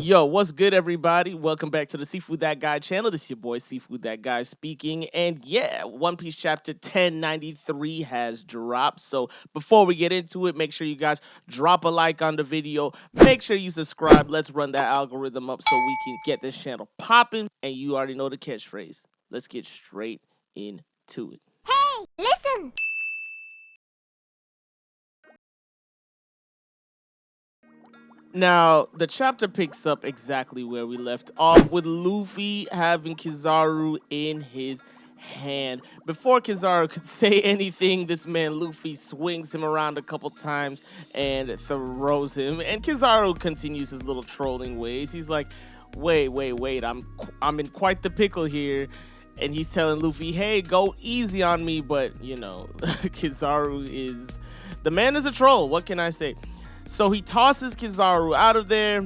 Yo, what's good, everybody? Welcome back to the Seafood That Guy channel. This is your boy, Seafood That Guy speaking. And yeah, One Piece chapter 1093 has dropped. So before we get into it, make sure you guys drop a like on the video. Make sure you subscribe. Let's run that algorithm up so we can get this channel popping. And you already know the catchphrase. Let's get straight into it. Hey, listen! Now, the chapter picks up exactly where we left off, with Luffy having Kizaru in his hand. Before Kizaru could say anything, this man Luffy swings him around a couple times and throws him. And Kizaru continues his little trolling ways. He's like, wait, I'm in quite the pickle here. And he's telling Luffy, hey, go easy on me. But, you know, the man is a troll. What can I say? So he tosses Kizaru out of there,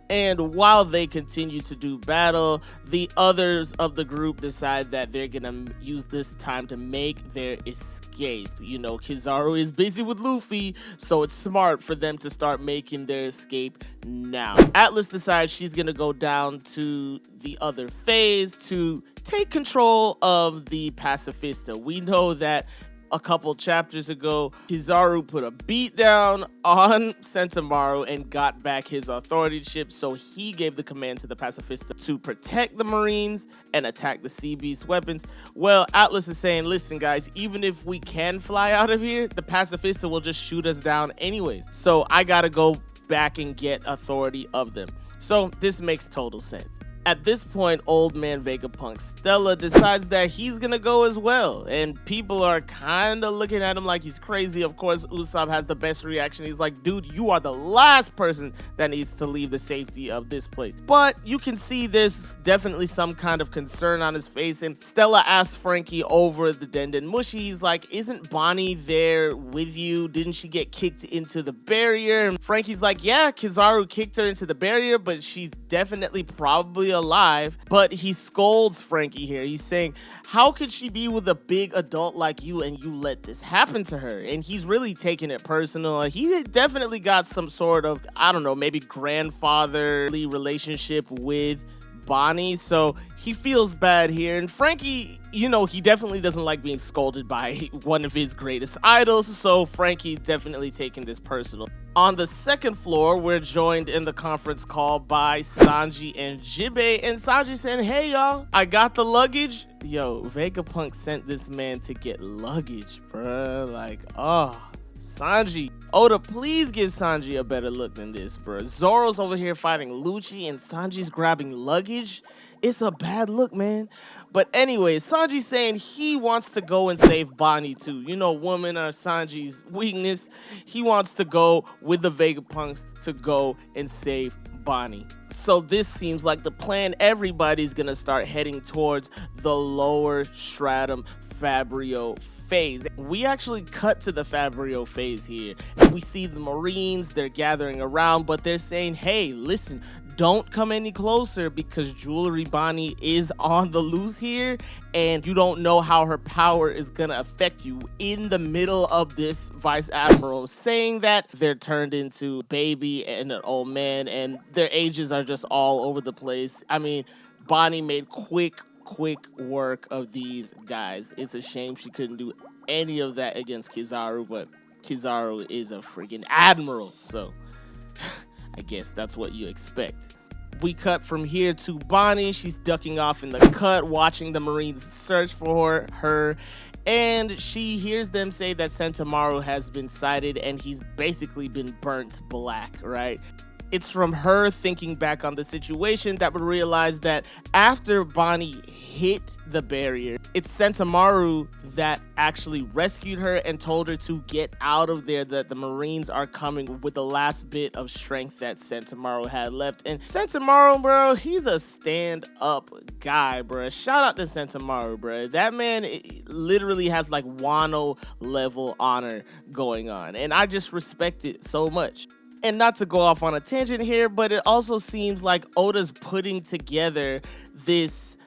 and while they continue to do battle, the others of the group decide that they're gonna use this time to make their escape. You know, Kizaru is busy with Luffy, so it's smart for them to start making their escape now. Atlas decides she's gonna go down to the other phase to take control of the Pacifista. We know that a couple chapters ago, Kizaru put a beat down on Sentomaru and got back his authority-ship, so he gave the command to the Pacifista to protect the Marines and attack the Sea Beast weapons. Well, Atlas is saying, listen guys, even if we can fly out of here, the Pacifista will just shoot us down anyways. So I gotta go back and get authority of them. So this makes total sense. At this point, old man Vegapunk Stella decides that he's gonna go as well, and people are kind of looking at him like he's crazy. Of course, Usopp has the best reaction. He's like, dude, you are the last person that needs to leave the safety of this place. But you can see there's definitely some kind of concern on his face, and Stella asks Frankie over the Denden Mushi. He's like, isn't Bonney there with you? Didn't she get kicked into the barrier? And Frankie's like, yeah, Kizaru kicked her into the barrier, but she's definitely probably alive. But he scolds Frankie here. He's saying, how could she be with a big adult like you and you let this happen to her? And he's really taking it personal. He definitely got some sort of, I don't know, maybe grandfatherly relationship with Bonney, so he feels bad here. And Frankie, you know, he definitely doesn't like being scolded by one of his greatest idols, so Frankie's definitely taking this personal. On the second floor, we're joined in the conference call by Sanji and Jibe, and Sanji saying, hey y'all, I got the luggage. Yo, Vegapunk sent this man to get luggage, bruh. Like, oh, Sanji. Oda, please give Sanji a better look than this, bro. Zoro's over here fighting Lucci and Sanji's grabbing luggage. It's a bad look, man. But anyway, Sanji's saying he wants to go and save Bonney too. You know, women are Sanji's weakness. He wants to go with the Vegapunks to go and save Bonney. So this seems like the plan. Everybody's gonna start heading towards the lower stratum Fabrio phase. We actually cut to the Fabrio phase here, and we see the Marines. They're gathering around, but they're saying, hey, listen, don't come any closer because Jewelry Bonney is on the loose here, and you don't know how her power is gonna affect you. In the middle of this, Vice Admiral saying that they're turned into baby and an old man, and their ages are just all over the place. I mean, Bonney made quick work of these guys. It's a shame she couldn't do any of that against Kizaru, but Kizaru is a friggin' admiral, so I guess that's what you expect. We cut from here to Bonney. She's ducking off in the cut, watching the Marines search for her, and she hears them say that Sentomaru has been sighted and he's basically been burnt black, right? It's from her thinking back on the situation that we realize that after Bonney hit the barrier, it's Sentomaru that actually rescued her and told her to get out of there, that the Marines are coming with the last bit of strength that Sentomaru had left. And Sentomaru, bro, he's a stand-up guy, bro. Shout out to Sentomaru, bro. That man literally has like Wano level honor going on, and I just respect it so much. And not to go off on a tangent here, but it also seems like Oda's putting together this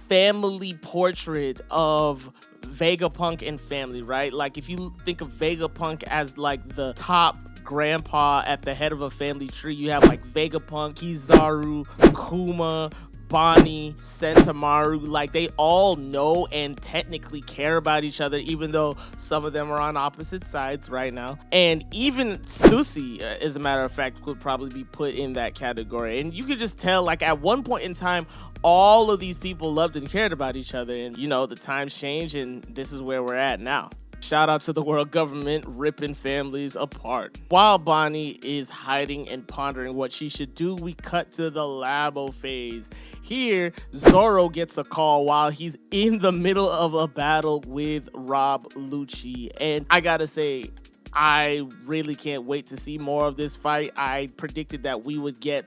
family portrait of Vegapunk and family, right? Like, if you think of Vegapunk as like the top grandpa at the head of a family tree, you have like Vegapunk, Kizaru, Kuma, Bonney, Sentomaru, like they all know and technically care about each other, even though some of them are on opposite sides right now. And even Stussy, as a matter of fact, could probably be put in that category. And you could just tell, like, at one point in time, all of these people loved and cared about each other. And, you know, the times change, and this is where we're at now. Shout out to the world government ripping families apart. While Bonney is hiding and pondering what she should do, we cut to the Labo phase. Here, Zoro gets a call while he's in the middle of a battle with Rob Lucci. And I gotta say, I really can't wait to see more of this fight. I predicted that we would get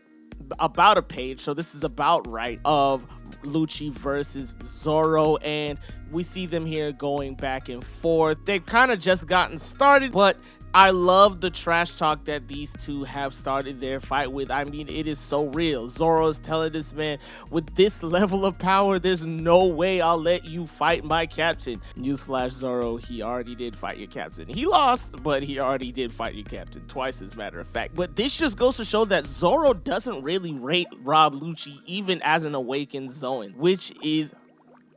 about a page, so this is about right, of Lucci versus Zoro, and we see them here going back and forth. They've kind of just gotten started, but I love the trash talk that these two have started their fight with. I mean, it is so real. Zoro is telling this man, with this level of power, there's no way I'll let you fight my captain. Newsflash, Zoro, he already did fight your captain. He lost, but he already did fight your captain twice, as a matter of fact. But this just goes to show that Zoro doesn't really rate Rob Lucci even as an awakened Zoan, which is,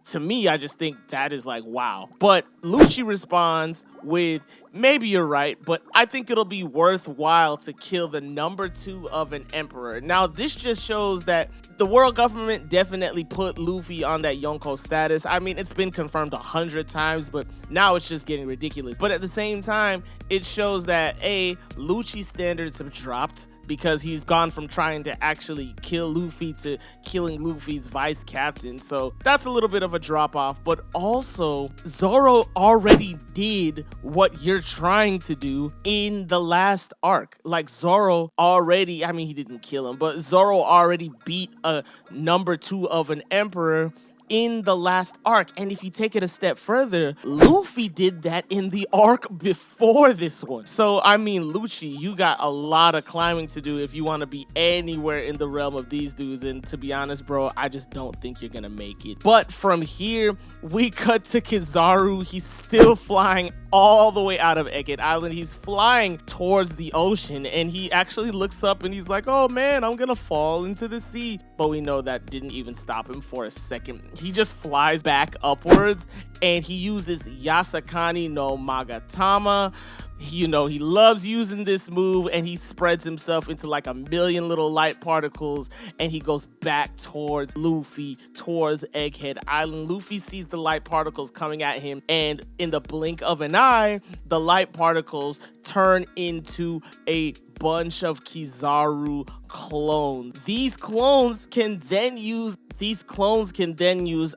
to me, I just think that is like, wow. But Lucci responds with, maybe you're right, but I think it'll be worthwhile to kill the number 2 of an emperor. Now, this just shows that the world government definitely put Luffy on that Yonko status. I mean, it's been confirmed 100 times, but now it's just getting ridiculous. But at the same time, it shows that, A, Lucci's standards have dropped, because he's gone from trying to actually kill Luffy to killing Luffy's vice captain. So that's a little bit of a drop off. But also, Zoro already did what you're trying to do in the last arc. Like, Zoro already, I mean, he didn't kill him, but Zoro already beat a number 2 of an emperor in the last arc. And if you take it a step further, Luffy did that in the arc before this one. So, I mean, Lucci, you got a lot of climbing to do if you want to be anywhere in the realm of these dudes. And to be honest, bro, I just don't think you're gonna make it. But from here, we cut to Kizaru. He's still flying all the way out of Egghead Island. He's flying towards the ocean, and he actually looks up and he's like, oh man, I'm gonna fall into the sea. But we know that didn't even stop him for a second. He just flies back upwards, and he uses Yasakani no Magatama. You know, he loves using this move, and he spreads himself into like a million little light particles, and he goes back towards Luffy, towards Egghead Island. Luffy sees the light particles coming at him, and in the blink of an eye, the light particles turn into a bunch of Kizaru clones. These clones can then use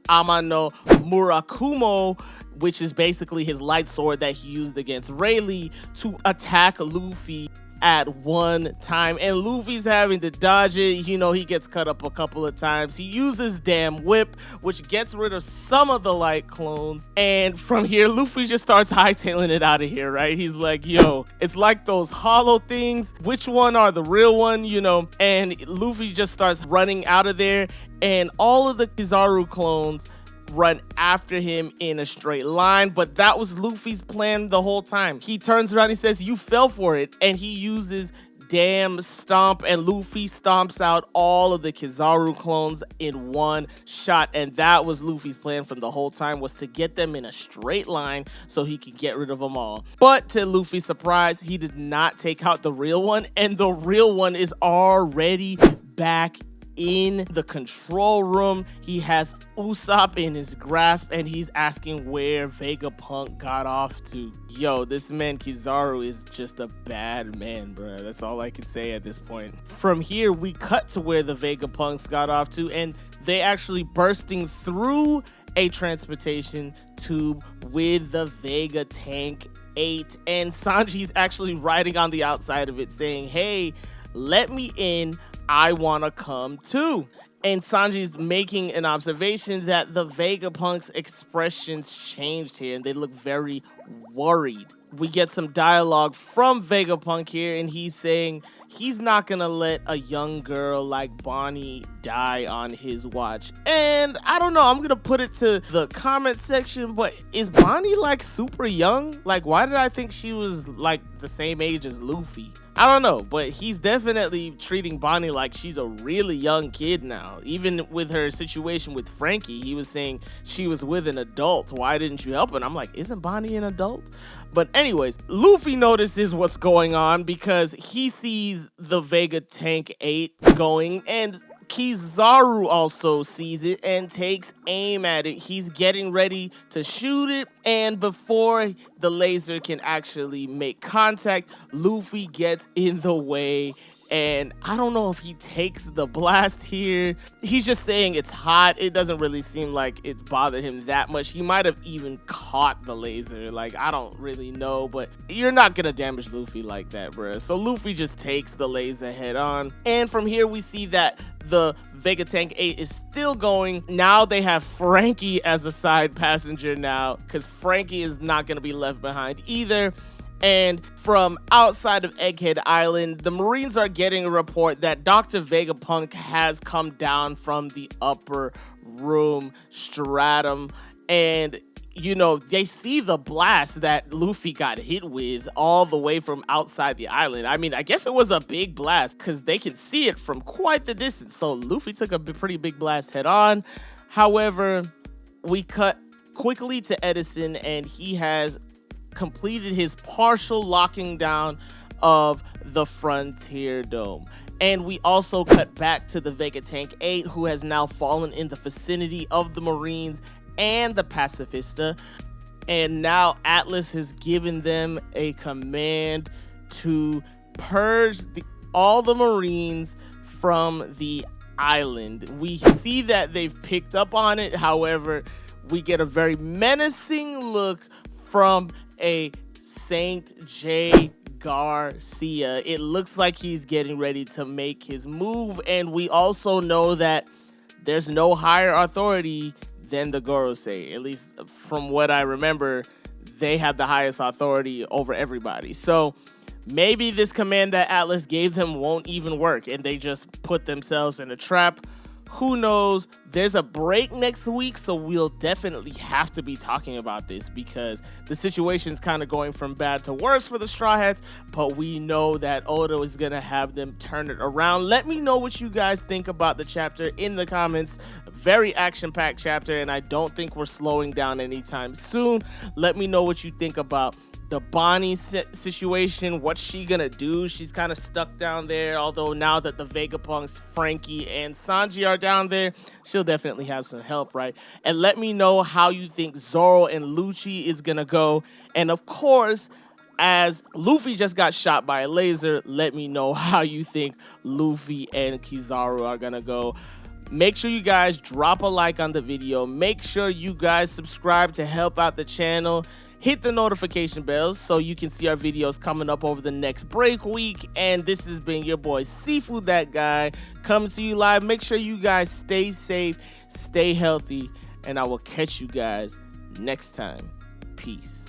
Amano Murakumo, which is basically his light sword that he used against Rayleigh, to attack Luffy at one time. And Luffy's having to dodge it. You know, he gets cut up a couple of times. He uses damn whip, which gets rid of some of the light clones. And from here, Luffy just starts hightailing it out of here, right? He's like, yo, it's like those hollow things. Which one are the real one, you know? And Luffy just starts running out of there, and all of the Kizaru clones run after him in a straight line. But that was Luffy's plan the whole time. He turns around, he says, you fell for it, and he uses damn stomp, and Luffy stomps out all of the Kizaru clones in one shot. And that was Luffy's plan from the whole time, was to get them in a straight line so he could get rid of them all. But to Luffy's surprise, he did not take out the real one, and the real one is already back in the control room. He has Usopp in his grasp, and he's asking where Vegapunk got off to. Yo, this man Kizaru is just a bad man, bro. That's all I can say at this point. From here, we cut to where the Vegapunks got off to, and they actually bursting through a transportation tube with the Vega Tank 8, and Sanji's actually riding on the outside of it saying, hey, let me in, I want to come too. And Sanji's making an observation that the Vegapunk's expressions changed here, and they look very worried. We get some dialogue from Vegapunk here, and he's saying, he's not gonna let a young girl like Bonney die on his watch. And I don't know, I'm gonna put it to the comment section, but is Bonney like super young? Like, why did I think she was like the same age as Luffy? I don't know, but he's definitely treating Bonney like she's a really young kid now. Even with her situation with Frankie, he was saying she was with an adult. Why didn't you help her? And I'm like, isn't Bonney an adult? But anyways, Luffy notices what's going on because he sees the Vega Tank 8 going, and Kizaru also sees it and takes aim at it. He's getting ready to shoot it, and before the laser can actually make contact, Luffy gets in the way, and I don't know if he takes the blast here. He's just saying it's hot. It doesn't really seem like it's bothered him that much. He might have even caught the laser. Like, I don't really know, but you're not gonna damage Luffy like that, bruh. So Luffy just takes the laser head on. And from here, we see that the Vega Tank 8 is still going. Now they have Frankie as a side passenger now, because Frankie is not gonna be left behind either. And from outside of Egghead Island, the Marines are getting a report that Dr. Vegapunk has come down from the upper room stratum. And, you know, they see the blast that Luffy got hit with all the way from outside the island. I mean, I guess it was a big blast because they can see it from quite the distance. So Luffy took a pretty big blast head on. However, we cut quickly to Edison, and he has completed his partial locking down of the Frontier Dome. And we also cut back to the Vega Tank 8, who has now fallen in the vicinity of the Marines and the Pacifista. And now Atlas has given them a command to purge all the Marines from the island. We see that they've picked up on it. However, we get a very menacing look from a Saint J. Garcia. It looks like he's getting ready to make his move, and we also know that there's no higher authority than the Gorosei. At least from what I remember, they have the highest authority over everybody. So maybe this command that Atlas gave them won't even work, and they just put themselves in a trap. Who knows? There's a break next week, so we'll definitely have to be talking about this because the situation's kind of going from bad to worse for the Straw Hats, but we know that Oda is going to have them turn it around. Let me know what you guys think about the chapter in the comments. Very action-packed chapter, and I don't think we're slowing down anytime soon. Let me know what you think about the Bonney situation. What's she gonna do? She's kind of stuck down there, although now that the Vegapunks, Frankie, and Sanji are down there, she'll definitely have some help, right? And let me know how you think Zoro and Lucci is gonna go. And of course, as Luffy just got shot by a laser, let me know how you think Luffy and Kizaru are gonna go. Make sure you guys drop a like on the video. Make sure you guys subscribe to help out the channel. Hit the notification bells so you can see our videos coming up over the next break week. And this has been your boy Seafood That Guy coming to you live. Make sure you guys stay safe, stay healthy, and I will catch you guys next time. Peace.